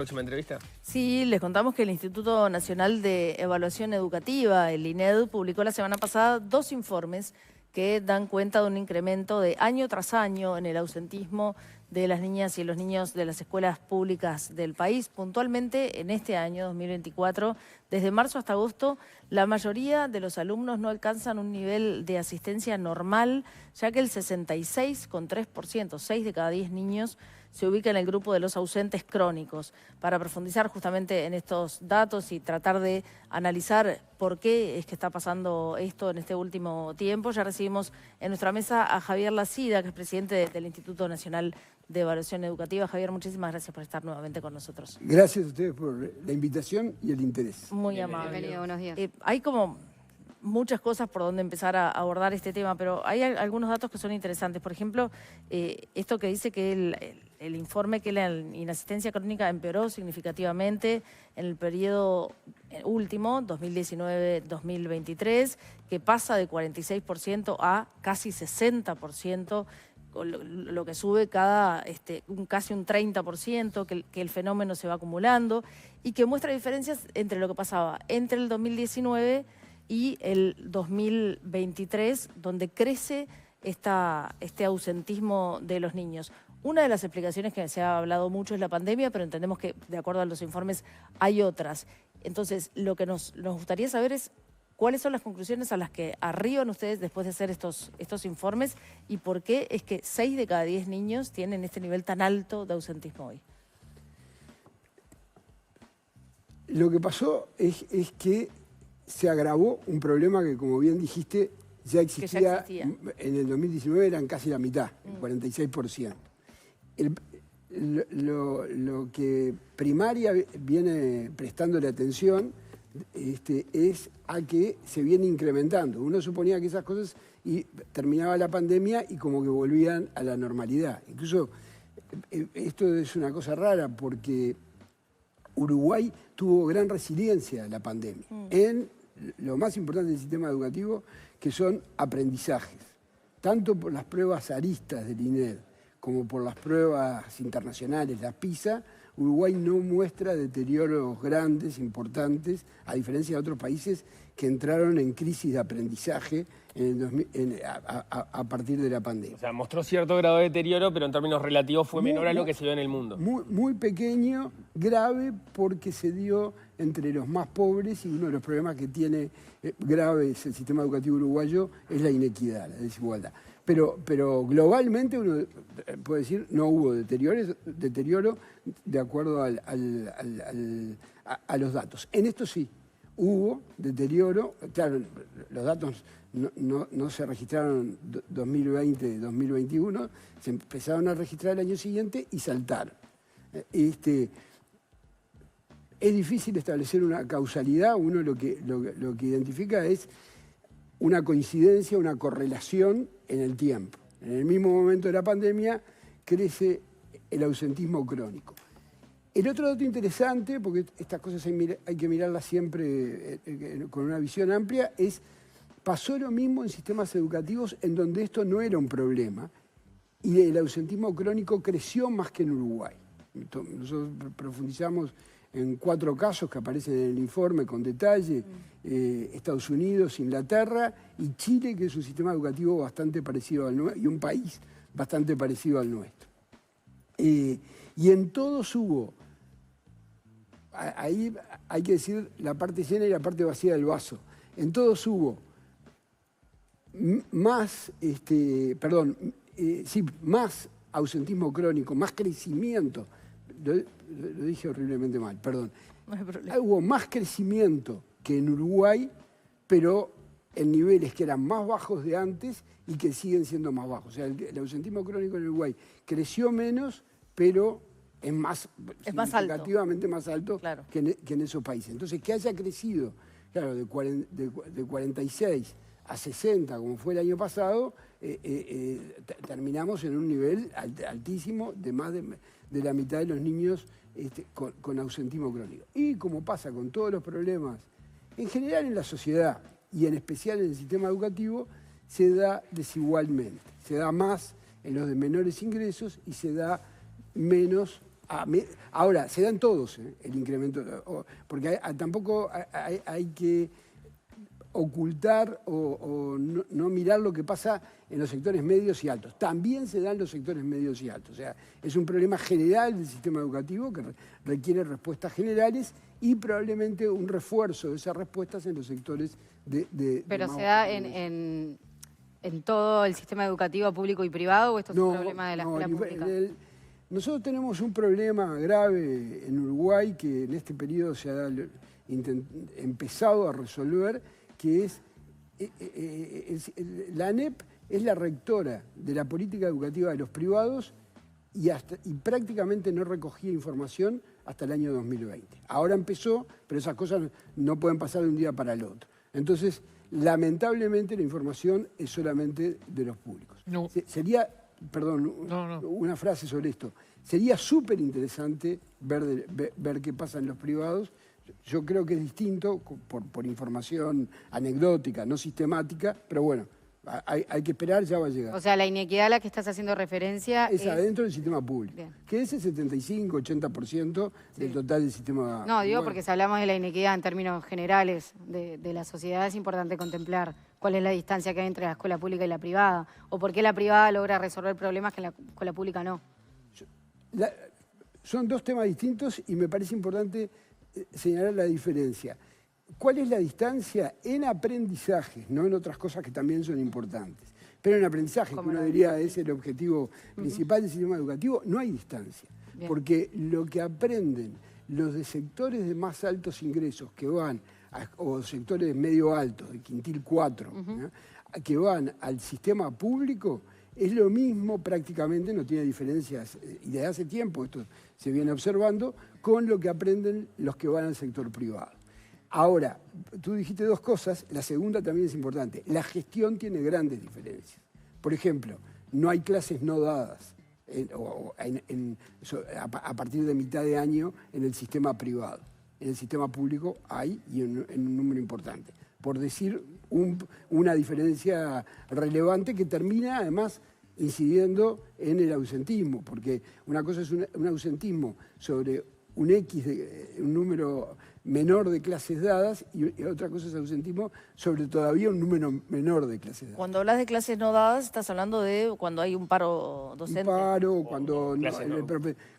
Próxima entrevista. Sí, les contamos que el Instituto Nacional de Evaluación Educativa, el INED, publicó la semana pasada 2 informes que dan cuenta de un incremento de año tras año en el ausentismo de las niñas y los niños de las escuelas públicas del país. Puntualmente, en este año 2024, desde marzo hasta agosto, la mayoría de los alumnos no alcanzan un nivel de asistencia normal, ya que el 66,3%, 6 de cada 10 niños, se ubica en el grupo de los ausentes crónicos. Para profundizar justamente en estos datos y tratar de analizar por qué es que está pasando esto en este último tiempo, ya recibimos en nuestra mesa a Javier Lacida, que es presidente del Instituto Nacional de Evaluación Educativa. Javier, muchísimas gracias por estar nuevamente con nosotros. Gracias a ustedes por la invitación y el interés. Muy amable. Bienvenido, buenos días. Hay como muchas cosas por donde empezar a abordar este tema, pero hay algunos datos que son interesantes. Por ejemplo, esto que dice que el informe que la inasistencia crónica empeoró significativamente en el periodo último, 2019-2023, que pasa de 46% a casi 60%, lo que sube casi un 30%, que el fenómeno se va acumulando y que muestra diferencias entre lo que pasaba entre el 2019 y el 2023, donde crece este ausentismo de los niños. Una de las explicaciones que se ha hablado mucho es la pandemia, pero entendemos que, de acuerdo a los informes, hay otras. Entonces, lo que nos gustaría saber es cuáles son las conclusiones a las que arriban ustedes después de hacer estos informes y por qué es que 6 de cada 10 niños tienen este nivel tan alto de ausentismo hoy. Lo que pasó es que se agravó un problema que, como bien dijiste, ya existía. En el 2019 eran casi la mitad, el 46%. Lo que primaria viene prestándole atención es a que se viene incrementando. Uno suponía que esas cosas y terminaba la pandemia y como que volvían a la normalidad. Incluso esto es una cosa rara porque Uruguay tuvo gran resiliencia a la pandemia en lo más importante del sistema educativo, que son aprendizajes, tanto por las pruebas aristas del INED como por las pruebas internacionales, las PISA. Uruguay no muestra deterioros grandes, importantes, a diferencia de otros países que entraron en crisis de aprendizaje a partir de la pandemia. O sea, mostró cierto grado de deterioro, pero en términos relativos fue menor a lo que se ve en el mundo. Muy pequeño, grave, porque se dio entre los más pobres, y uno de los problemas que tiene graves el sistema educativo uruguayo es la inequidad, la desigualdad. Pero globalmente uno puede decir no hubo deterioro de acuerdo a los datos. En esto sí, hubo deterioro. Claro, los datos no se registraron 2020-2021, se empezaron a registrar el año siguiente y saltaron. Es difícil establecer una causalidad. Uno lo que identifica es una coincidencia, una correlación en el tiempo. En el mismo momento de la pandemia crece el ausentismo crónico. El otro dato interesante, porque estas cosas hay que mirarlas siempre con una visión amplia, pasó lo mismo en sistemas educativos en donde esto no era un problema y el ausentismo crónico creció más que en Uruguay. Nosotros profundizamos en 4 casos que aparecen en el informe con detalle: Estados Unidos, Inglaterra y Chile, que es un sistema educativo bastante parecido al nuestro y un país bastante parecido al nuestro. Y en todos hubo, ahí hay que decir la parte llena y la parte vacía del vaso, en todos hubo más ausentismo crónico, más crecimiento. Lo dije horriblemente mal, perdón. No hay problema. Hubo más crecimiento que en Uruguay, pero en niveles que eran más bajos de antes y que siguen siendo más bajos. O sea, el ausentismo crónico en Uruguay creció menos, pero es significativamente más alto, claro, que en esos países. Entonces, que haya crecido, claro, de 46 a 60, como fue el año pasado, terminamos en un nivel altísimo de más de la mitad de los niños con ausentismo crónico. Y como pasa con todos los problemas, en general en la sociedad y en especial en el sistema educativo, se da desigualmente. Se da más en los de menores ingresos y se da menos Ahora, se dan todos el incremento, porque tampoco hay que ocultar o no mirar lo que pasa en los sectores medios y altos. También se dan los sectores medios y altos. O sea, es un problema general del sistema educativo que requiere respuestas generales y probablemente un refuerzo de esas respuestas en los sectores de Pero más se da bajos. en todo el sistema educativo público y privado, ¿o esto es un problema de la escuela pública? Nosotros tenemos un problema grave en Uruguay que en este periodo se ha empezado a resolver, que es la ANEP es la rectora de la política educativa de los privados y prácticamente no recogía información hasta el año 2020. Ahora empezó, pero esas cosas no pueden pasar de un día para el otro. Entonces, lamentablemente la información es solamente de los públicos. No. Sería, perdón, una frase sobre esto. Sería súper interesante ver qué pasa en los privados. Yo creo que es distinto por información anecdótica, no sistemática, pero bueno, hay que esperar, ya va a llegar. O sea, la inequidad a la que estás haciendo referencia es adentro del sistema público, Bien. que es el 75-80% del total del sistema. No, digo porque si hablamos de la inequidad en términos generales de la sociedad, es importante contemplar cuál es la distancia que hay entre la escuela pública y la privada, o por qué la privada logra resolver problemas que la escuela pública no. Son dos temas distintos y me parece importante señalar la diferencia. ¿Cuál es la distancia en aprendizaje, no en otras cosas que también son importantes? Pero en aprendizaje, que uno diría es el objetivo principal del sistema educativo, no hay distancia. Bien. Porque lo que aprenden los de sectores de más altos ingresos que van, o sectores medio altos, de quintil 4, que van al sistema público, es lo mismo prácticamente, no tiene diferencias, y desde hace tiempo esto se viene observando, con lo que aprenden los que van al sector privado. Ahora, tú dijiste dos cosas, la segunda también es importante. La gestión tiene grandes diferencias. Por ejemplo, no hay clases no dadas a partir de mitad de año en el sistema privado. En el sistema público hay, y en un número importante. Por decir una diferencia relevante que termina además incidiendo en el ausentismo, porque una cosa es un ausentismo sobre un número menor de clases dadas y otra cosa es ausentismo sobre todavía un número menor de clases dadas. Cuando hablas de clases no dadas, estás hablando de cuando hay un paro docente. Un paro,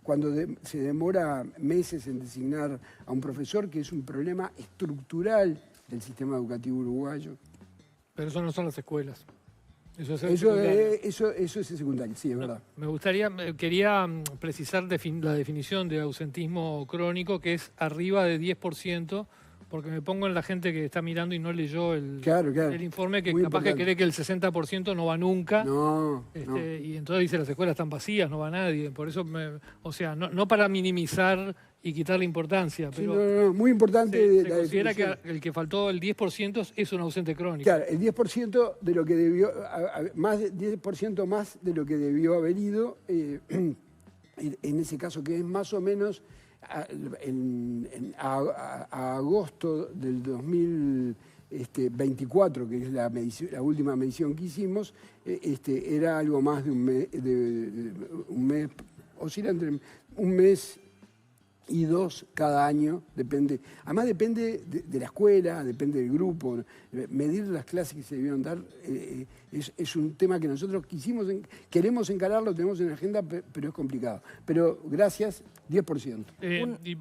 cuando se demora meses en designar a un profesor, que es un problema estructural del sistema educativo uruguayo. Pero eso no son las escuelas. Eso es el secundario, sí, es verdad. Quería precisar la definición de ausentismo crónico, que es arriba de 10%, porque me pongo en la gente que está mirando y no leyó el informe, que muy capaz importante. que cree que el 60% no va nunca. No. Y entonces dice, las escuelas están vacías, no va nadie. Por eso, no para minimizar y quitarle importancia, pero Sí, muy importante. se considera que el que faltó el 10% es un ausente crónico. Claro, el 10% de lo que debió, más de 10% más de lo que debió haber ido, en ese caso que es más o menos a agosto del 2024, que es la última medición que hicimos, era algo más de un mes, oscila entre un mes y 2 cada año, depende. Además depende de la escuela, depende del grupo. Medir las clases que se debieron dar es un tema que nosotros queremos encararlo, tenemos en la agenda, pero es complicado. Pero gracias, 10%.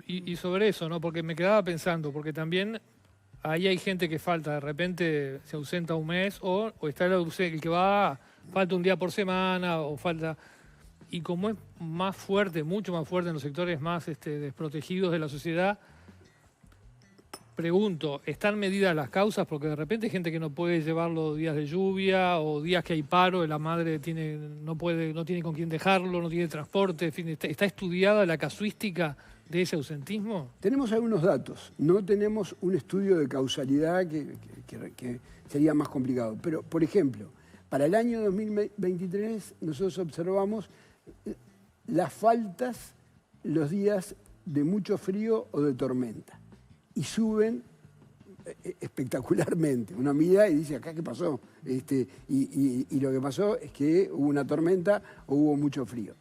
Y sobre eso, ¿no? Porque me quedaba pensando, porque también ahí hay gente que falta, de repente se ausenta un mes, o está el que va, falta un día por semana, o falta... Y como es más fuerte, mucho más fuerte en los sectores más desprotegidos de la sociedad, pregunto, ¿están medidas las causas? Porque de repente hay gente que no puede llevarlo días de lluvia o días que hay paro, la madre no tiene con quién dejarlo, no tiene transporte, en fin, ¿está estudiada la casuística de ese ausentismo? Tenemos algunos datos, no tenemos un estudio de causalidad que sería más complicado. Pero, por ejemplo, para el año 2023 nosotros observamos las faltas los días de mucho frío o de tormenta y suben espectacularmente. Uno mira y dice, ¿acá qué pasó? Y lo que pasó es que hubo una tormenta o hubo mucho frío.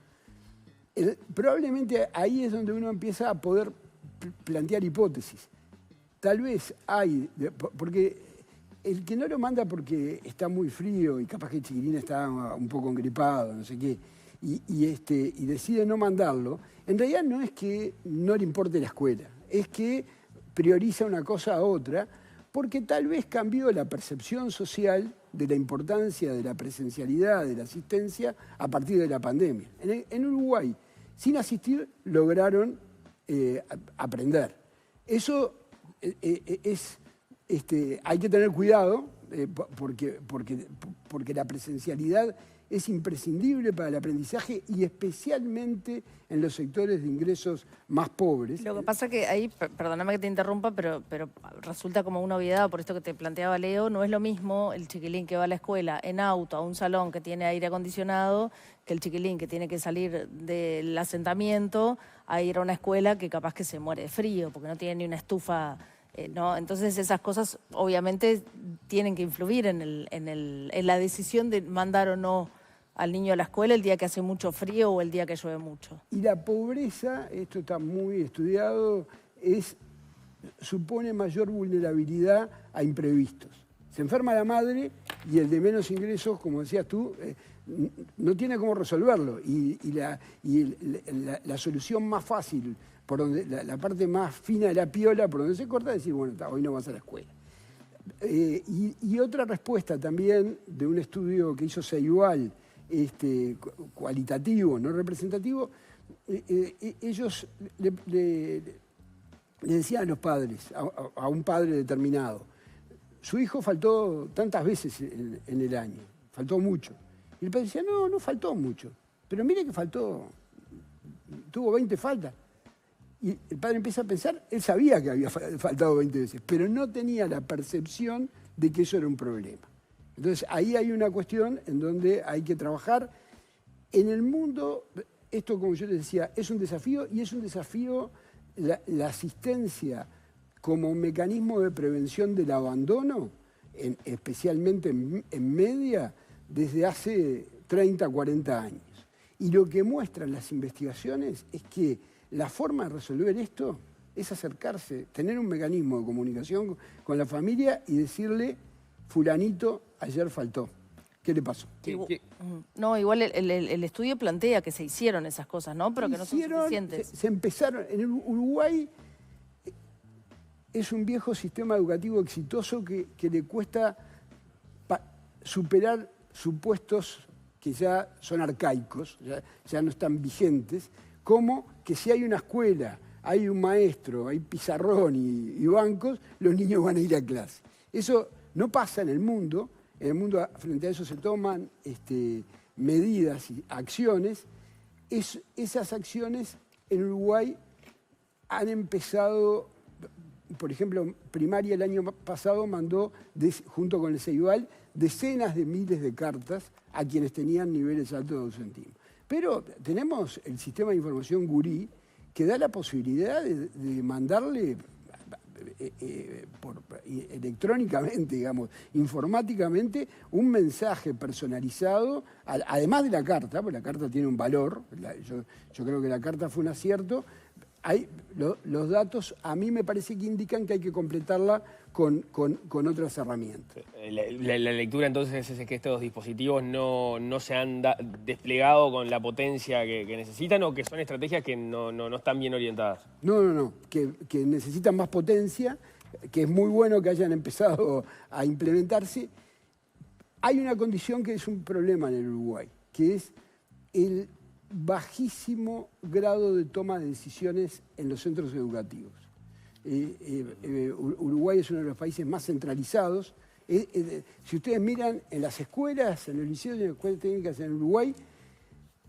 Probablemente ahí es donde uno empieza a poder plantear hipótesis. Tal vez hay, porque el que no lo manda porque está muy frío y capaz que el chiquilín está un poco engripado, no sé qué, y decide no mandarlo, en realidad no es que no le importe la escuela, es que prioriza una cosa a otra, porque tal vez cambió la percepción social de la importancia de la presencialidad, de la asistencia, a partir de la pandemia. En Uruguay, sin asistir, lograron aprender. Eso hay que tener cuidado, porque la presencialidad es imprescindible para el aprendizaje y especialmente en los sectores de ingresos más pobres. Lo que pasa que ahí, perdóname que te interrumpa, pero resulta como una obviedad, por esto que te planteaba Leo, no es lo mismo el chiquilín que va a la escuela en auto a un salón que tiene aire acondicionado que el chiquilín que tiene que salir del asentamiento a ir a una escuela que capaz que se muere de frío porque no tiene ni una estufa. ¿No? Entonces esas cosas obviamente tienen que influir en la decisión de mandar o no al niño a la escuela el día que hace mucho frío o el día que llueve mucho. Y la pobreza, esto está muy estudiado, supone mayor vulnerabilidad a imprevistos. Se enferma la madre y el de menos ingresos, como decías tú, no tiene cómo resolverlo. Y la solución más fácil, por donde la parte más fina de la piola, por donde se corta, es decir, bueno, hoy no vas a la escuela. Y otra respuesta también de un estudio que hizo Ceibal, cualitativo, no representativo, ellos le decían a los padres, a un padre determinado, su hijo faltó tantas veces en el año, faltó mucho. Y el padre decía, no faltó mucho, pero mire que tuvo 20 faltas. Y el padre empieza a pensar, él sabía que había faltado 20 veces, pero no tenía la percepción de que eso era un problema. Entonces, ahí hay una cuestión en donde hay que trabajar. En el mundo, esto, como yo les decía, es un desafío, y es un desafío la asistencia como mecanismo de prevención del abandono, especialmente en media, desde hace 30, 40 años. Y lo que muestran las investigaciones es que la forma de resolver esto es acercarse, tener un mecanismo de comunicación con la familia y decirle, fulanito, ayer faltó. ¿Qué le pasó? No, igual el estudio plantea que se hicieron esas cosas, ¿no? Pero que no son suficientes. Se empezaron, en Uruguay es un viejo sistema educativo exitoso que le cuesta superar supuestos que ya son arcaicos, ya no están vigentes, como que si hay una escuela, hay un maestro, hay pizarrón y bancos, los niños van a ir a clase. Eso no pasa en el mundo frente a eso se toman medidas y acciones. Esas acciones en Uruguay han empezado, por ejemplo, Primaria el año pasado mandó, junto con el Ceibal, decenas de miles de cartas a quienes tenían niveles altos de ausentismo. Pero tenemos el sistema de información Gurí, que da la posibilidad de mandarle electrónicamente, digamos, informáticamente, un mensaje personalizado, además de la carta, porque la carta tiene un valor, yo creo que la carta fue un acierto. Los datos a mí me parece que indican que hay que completarla con otras herramientas. La lectura entonces es que estos dispositivos no se han desplegado con la potencia que necesitan, o que son estrategias que no están bien orientadas. No, que necesitan más potencia, que es muy bueno que hayan empezado a implementarse. Hay una condición que es un problema en el Uruguay, que es el bajísimo grado de toma de decisiones en los centros educativos. Uruguay es uno de los países más centralizados. Si ustedes miran en las escuelas, en los liceos y en las escuelas técnicas en Uruguay,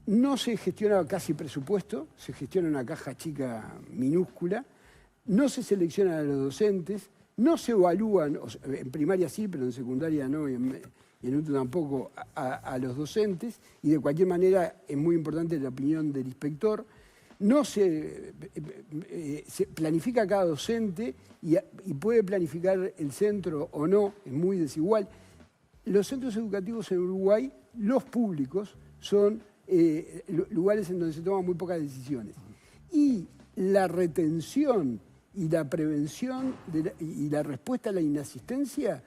no se gestiona casi presupuesto, se gestiona una caja chica minúscula, no se seleccionan a los docentes, no se evalúan, en primaria sí, pero en secundaria no, y en último tampoco, a los docentes, y de cualquier manera es muy importante la opinión del inspector. No se planifica cada docente y puede planificar el centro o no, es muy desigual. Los centros educativos en Uruguay, los públicos, son lugares en donde se toman muy pocas decisiones. Y la retención y la prevención y la respuesta a la inasistencia,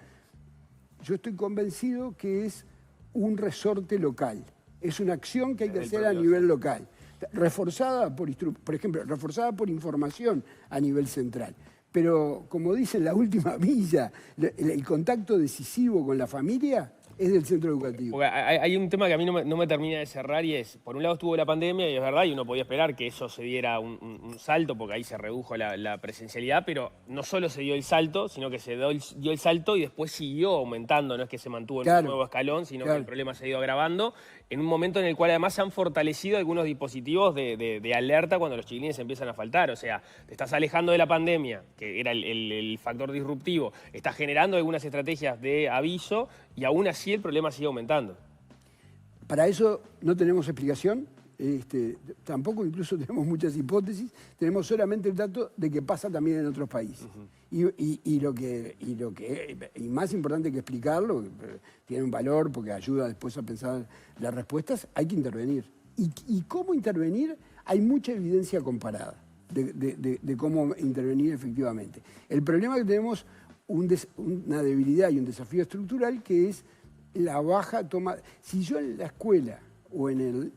yo estoy convencido que es un resorte local. Es una acción que hay que hacer a nivel local, reforzada por ejemplo, reforzada por información a nivel central. Pero, como dice en la última milla, el contacto decisivo con la familia es del centro educativo. Porque hay un tema que a mí no me termina de cerrar y es, por un lado estuvo la pandemia y es verdad, y uno podía esperar que eso se diera un salto, porque ahí se redujo la presencialidad, pero no solo se dio el salto, sino que se dio el salto y después siguió aumentando, no es que se mantuvo en un nuevo escalón, sino que el problema se ha ido agravando, en un momento en el cual además se han fortalecido algunos dispositivos de alerta cuando los chiquilines empiezan a faltar. O sea, te estás alejando de la pandemia, que era el factor disruptivo, estás generando algunas estrategias de aviso y aún así el problema sigue aumentando. Para eso no tenemos explicación, tampoco incluso tenemos muchas hipótesis, tenemos solamente el dato de que pasa también en otros países. Y más importante que explicarlo, tiene un valor porque ayuda después a pensar las respuestas, hay que intervenir. ¿Y cómo intervenir? Hay mucha evidencia comparada de cómo intervenir efectivamente. El problema es que tenemos una debilidad y un desafío estructural que es la baja toma. Si yo en la escuela o en el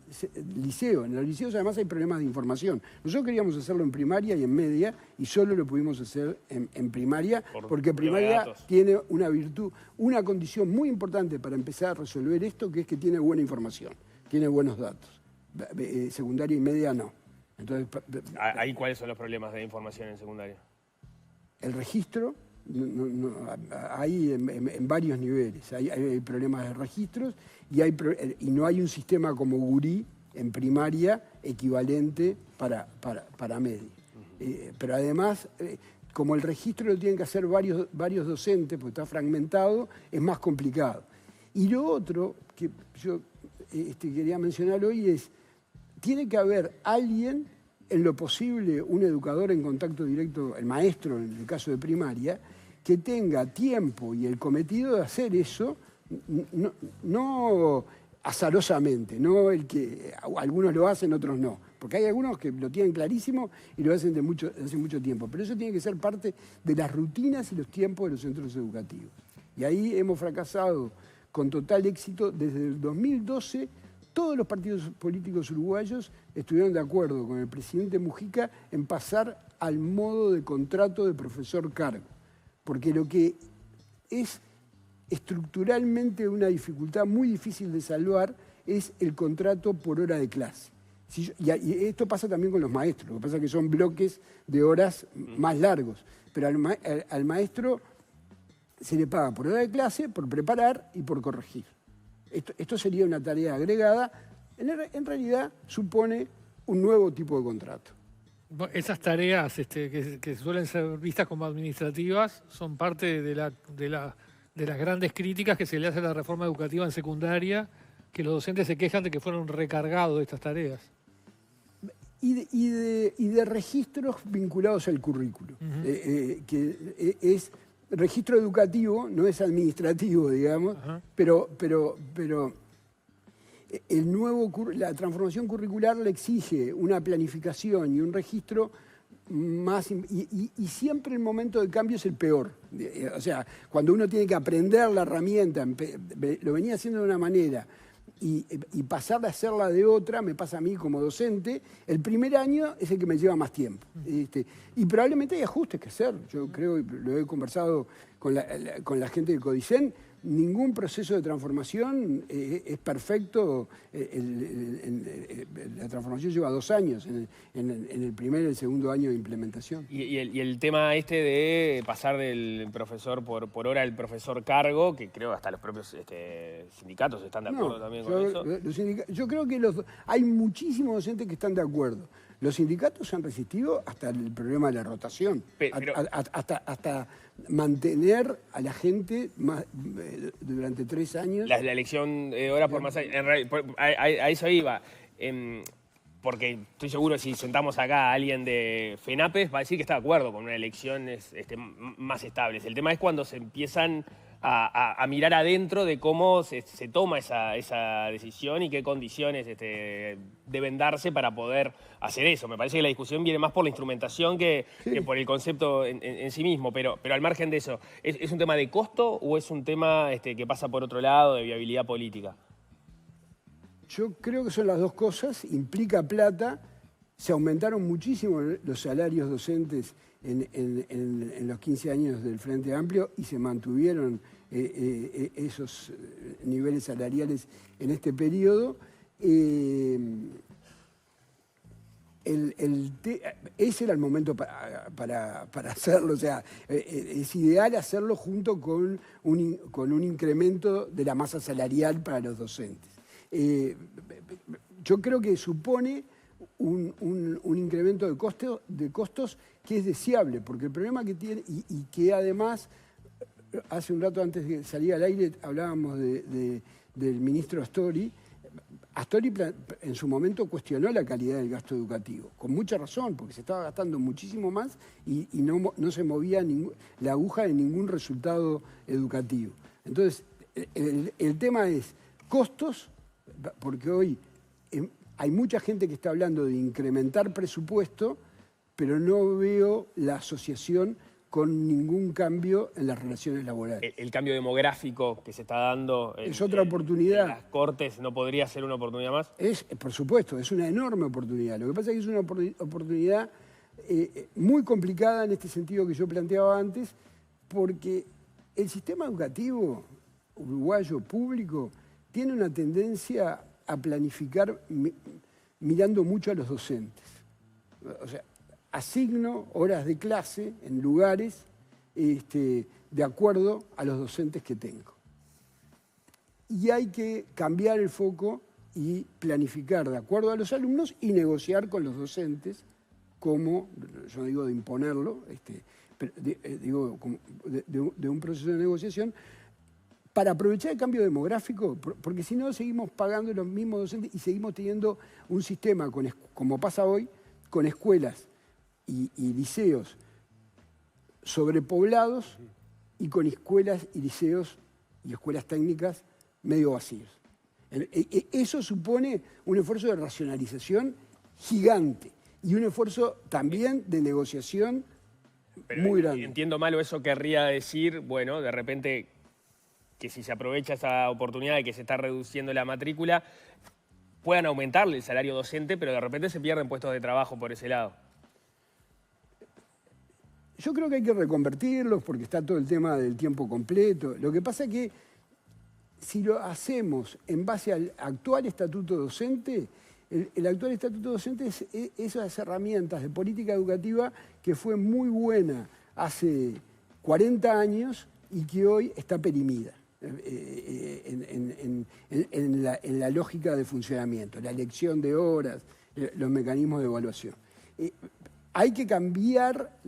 liceo, en los liceos además hay problemas de información. Nosotros queríamos hacerlo en primaria y en media y solo lo pudimos hacer en primaria porque primaria tiene una virtud, una condición muy importante para empezar a resolver esto, que es que tiene buena información, tiene buenos datos. Secundaria y media no. Entonces, ¿Ahí cuáles son los problemas de información en secundaria? El registro. Hay en varios niveles, hay problemas de registros y no hay un sistema como Gurí en primaria equivalente para media. Pero además, como el registro lo tienen que hacer varios docentes, porque está fragmentado, es más complicado. Y lo otro que yo quería mencionar hoy es, tiene que haber alguien, en lo posible, un educador en contacto directo, el maestro en el caso de primaria, que tenga tiempo y el cometido de hacer eso, no azarosamente, no el que algunos lo hacen, otros no. Porque hay algunos que lo tienen clarísimo y lo hacen hace mucho tiempo. Pero eso tiene que ser parte de las rutinas y los tiempos de los centros educativos. Y ahí hemos fracasado con total éxito. Desde el 2012, todos los partidos políticos uruguayos estuvieron de acuerdo con el presidente Mujica en pasar al modo de contrato de profesor cargo. Porque lo que es estructuralmente una dificultad muy difícil de salvar es el contrato por hora de clase. Y esto pasa también con los maestros, lo que pasa es que son bloques de horas más largos, pero al maestro se le paga por hora de clase, por preparar y por corregir. Esto sería una tarea agregada, en realidad supone un nuevo tipo de contrato. Esas tareas que suelen ser vistas como administrativas son parte de las grandes críticas que se le hace a la reforma educativa en secundaria, que los docentes se quejan de que fueron recargados de estas tareas. Y de registros vinculados al currículo, que es registro educativo, no es administrativo, digamos, pero la transformación curricular le exige una planificación y un registro más, y siempre el momento de cambio es el peor. O sea, cuando uno tiene que aprender la herramienta, lo venía haciendo de una manera y pasar a hacerla de otra, me pasa a mí como docente, el primer año es el que me lleva más tiempo. Y probablemente hay ajustes que hacer. Yo creo, y lo he conversado con la gente de Codicen, ningún proceso de transformación es perfecto. La transformación lleva 2 años, en el primer y el segundo año de implementación. Y el tema de pasar del profesor por hora al profesor cargo, que creo que hasta los propios sindicatos están de acuerdo también con eso. Yo creo que hay muchísimos docentes que están de acuerdo. Los sindicatos se han resistido hasta el problema de la rotación, hasta mantener a la gente durante 3 años. La elección de horas por más años, a eso iba. Porque estoy seguro que si sentamos acá a alguien de FENAPES va a decir que está de acuerdo con una elección más estable. El tema es cuando se empiezan a mirar adentro de cómo se toma esa decisión y qué condiciones deben darse para poder hacer eso. Me parece que la discusión viene más por la instrumentación que por el concepto en sí mismo, pero al margen de eso, ¿es un tema de costo o es un tema que pasa por otro lado, de viabilidad política? Yo creo que son las dos cosas, implica plata. Se aumentaron muchísimo los salarios docentes en los 15 años del Frente Amplio y se mantuvieron esos niveles salariales en este periodo. Ese era el momento para hacerlo, o sea, es ideal hacerlo junto con un incremento de la masa salarial para los docentes. Yo creo que supone un incremento de costos que es deseable, porque el problema que tiene, y que además, hace un rato antes de salir al aire hablábamos del ministro Astori. Astori en su momento cuestionó la calidad del gasto educativo, con mucha razón, porque se estaba gastando muchísimo más y no se movía la aguja de ningún resultado educativo. Entonces, el tema es costos, porque hoy hay mucha gente que está hablando de incrementar presupuesto, pero no veo la asociación con ningún cambio en las relaciones laborales. El cambio demográfico que se está dando es otra oportunidad. En las Cortes, ¿no podría ser una oportunidad más? Por supuesto, es una enorme oportunidad. Lo que pasa es que es una oportunidad muy complicada en este sentido que yo planteaba antes, porque el sistema educativo uruguayo público tiene una tendencia a planificar mirando mucho a los docentes. O sea, asigno horas de clase en lugares de acuerdo a los docentes que tengo. Y hay que cambiar el foco y planificar de acuerdo a los alumnos y negociar con los docentes, como, yo no digo de imponerlo, digo de un proceso de negociación, para aprovechar el cambio demográfico, porque si no seguimos pagando los mismos docentes y seguimos teniendo un sistema, como pasa hoy, con escuelas y liceos sobrepoblados y con escuelas y liceos y escuelas técnicas medio vacíos. Eso supone un esfuerzo de racionalización gigante y un esfuerzo también de negociación muy grande. Entiendo mal, o eso querría decir, bueno, de repente que si se aprovecha esa oportunidad de que se está reduciendo la matrícula, puedan aumentarle el salario docente, pero de repente se pierden puestos de trabajo por ese lado. Yo creo que hay que reconvertirlos porque está todo el tema del tiempo completo. Lo que pasa es que si lo hacemos en base al actual estatuto docente, el actual estatuto docente es esas herramientas de política educativa que fue muy buena hace 40 años y que hoy está perimida en la lógica de funcionamiento, la elección de horas, los mecanismos de evaluación. Hay que cambiar,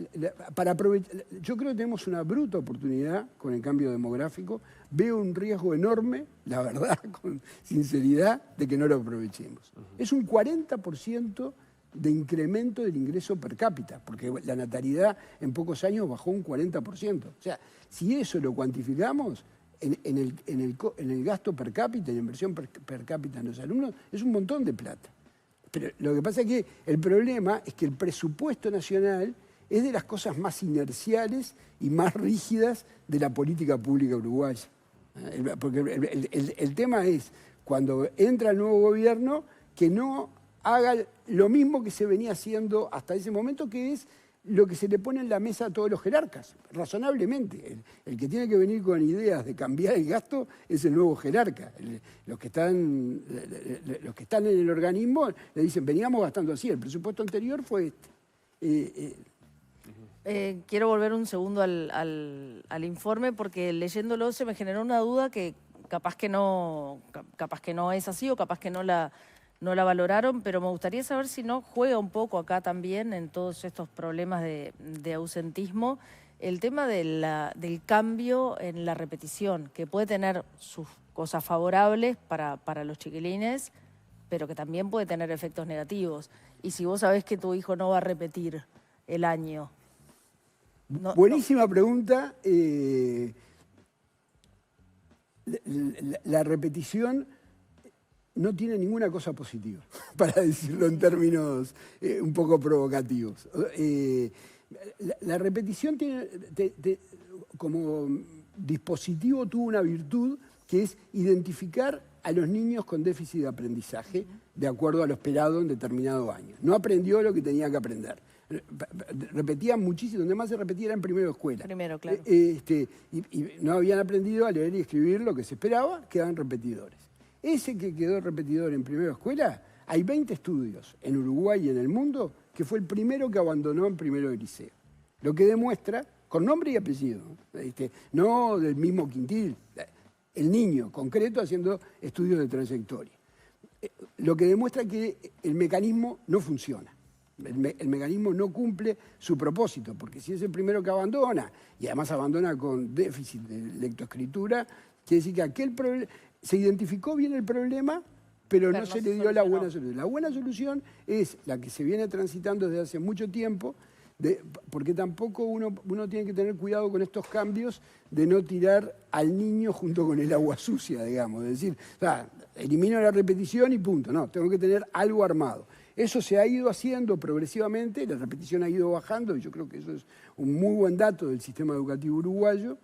para aprovechar. Yo creo que tenemos una bruta oportunidad con el cambio demográfico. Veo un riesgo enorme, la verdad, con sinceridad, de que no lo aprovechemos. Es un 40% de incremento del ingreso per cápita, porque la natalidad en pocos años bajó un 40%. O sea, si eso lo cuantificamos en el gasto per cápita, en la inversión per cápita en los alumnos, es un montón de plata. Pero lo que pasa es que el problema es que el presupuesto nacional es de las cosas más inerciales y más rígidas de la política pública uruguaya. Porque el tema es, cuando entra el nuevo gobierno, que no haga lo mismo que se venía haciendo hasta ese momento, que es lo que se le pone en la mesa a todos los jerarcas, razonablemente. El que tiene que venir con ideas de cambiar el gasto es el nuevo jerarca. Los que están en el organismo le dicen, veníamos gastando así, el presupuesto anterior fue este. Quiero volver un segundo al informe, porque leyéndolo se me generó una duda que capaz que no es así o capaz que no la valoraron, pero me gustaría saber si no juega un poco acá también en todos estos problemas de ausentismo el tema del cambio en la repetición, que puede tener sus cosas favorables para los chiquilines, pero que también puede tener efectos negativos. Y si vos sabés que tu hijo no va a repetir el año. Buenísima pregunta. la repetición no tiene ninguna cosa positiva, para decirlo en términos un poco provocativos. La repetición tiene, como dispositivo tuvo una virtud que es identificar a los niños con déficit de aprendizaje de acuerdo a lo esperado en determinado año. No aprendió lo que tenía que aprender. Repetía muchísimo, donde más se repetía era en primero de escuela. Primero, claro. Y no habían aprendido a leer y escribir lo que se esperaba, quedaban repetidores. Ese que quedó repetidor en primero de escuela, hay 20 estudios en Uruguay y en el mundo que fue el primero que abandonó en primero de liceo. Lo que demuestra, con nombre y apellido, no del mismo quintil, el niño concreto haciendo estudios de trayectoria. Lo que demuestra que el mecanismo no funciona. El mecanismo no cumple su propósito, porque si es el primero que abandona, y además abandona con déficit de lectoescritura, quiere decir que aquel problema, se identificó bien el problema, pero no se le dio la buena solución. La buena solución es la que se viene transitando desde hace mucho tiempo, porque tampoco uno tiene que tener cuidado con estos cambios de no tirar al niño junto con el agua sucia, digamos. Es decir, o sea, elimino la repetición y punto. No, tengo que tener algo armado. Eso se ha ido haciendo progresivamente, la repetición ha ido bajando, y yo creo que eso es un muy buen dato del sistema educativo uruguayo.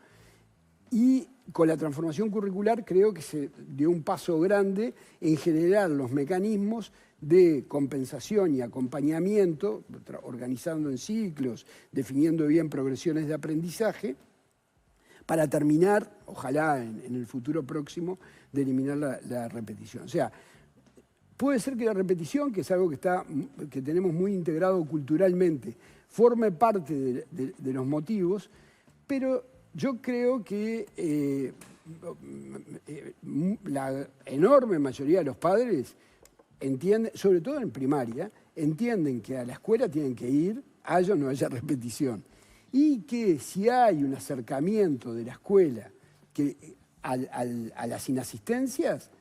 Y con la transformación curricular creo que se dio un paso grande en generar los mecanismos de compensación y acompañamiento, organizando en ciclos, definiendo bien progresiones de aprendizaje, para terminar, ojalá en el futuro próximo, de eliminar la repetición. O sea, puede ser que la repetición, que es algo que tenemos muy integrado culturalmente, forme parte de los motivos, pero yo creo que la enorme mayoría de los padres entienden, sobre todo en primaria, entienden que a la escuela tienen que ir, haya o no haya repetición. Y que si hay un acercamiento de la escuela a las inasistencias,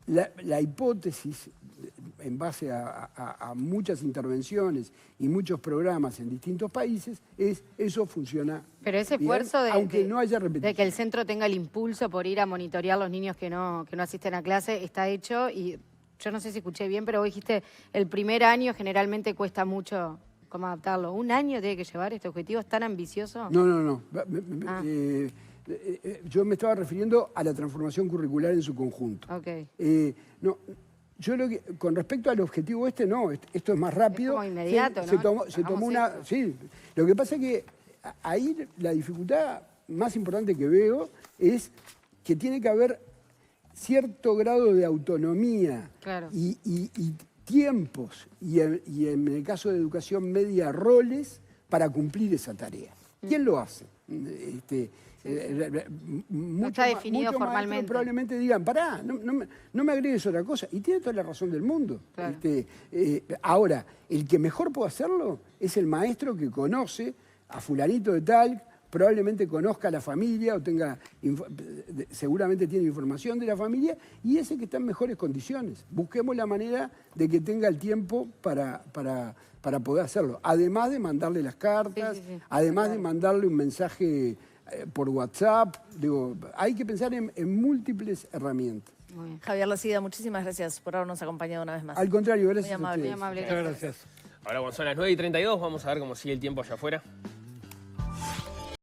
la hipótesis, en base a muchas intervenciones y muchos programas en distintos países, es eso funciona. Pero ese esfuerzo bien, aunque no haya repetición, de que el centro tenga el impulso por ir a monitorear a los niños que no asisten a clase está hecho, y yo no sé si escuché bien, pero vos dijiste el primer año generalmente cuesta mucho cómo adaptarlo. ¿Un año tiene que llevar este objetivo? ¿Es tan ambicioso? No. Yo me estaba refiriendo a la transformación curricular en su conjunto. Okay. No, yo con respecto al objetivo no, esto es más rápido. Es como inmediato, ¿no? Se tomó una... Sí, lo que pasa es que ahí la dificultad más importante que veo es que tiene que haber cierto grado de autonomía, claro, y tiempos, y en el caso de educación media, roles para cumplir esa tarea. ¿Quién lo hace? No está definido formalmente. Probablemente digan, pará, no me agregues otra cosa. Y tiene toda la razón del mundo. Claro. Ahora, el que mejor puede hacerlo es el maestro que conoce a fulanito de tal, probablemente conozca a la familia o seguramente tiene información de la familia, y ese que está en mejores condiciones. Busquemos la manera de que tenga el tiempo para poder hacerlo. Además de mandarle las cartas, además de mandarle un mensaje por WhatsApp. Digo, hay que pensar en múltiples herramientas. Muy bien. Javier Lacida, muchísimas gracias por habernos acompañado una vez más. Al contrario, gracias muy amable, a ustedes. Muy amable. Muchas gracias. Ahora, cuando son las 9:32, vamos a ver cómo sigue el tiempo allá afuera.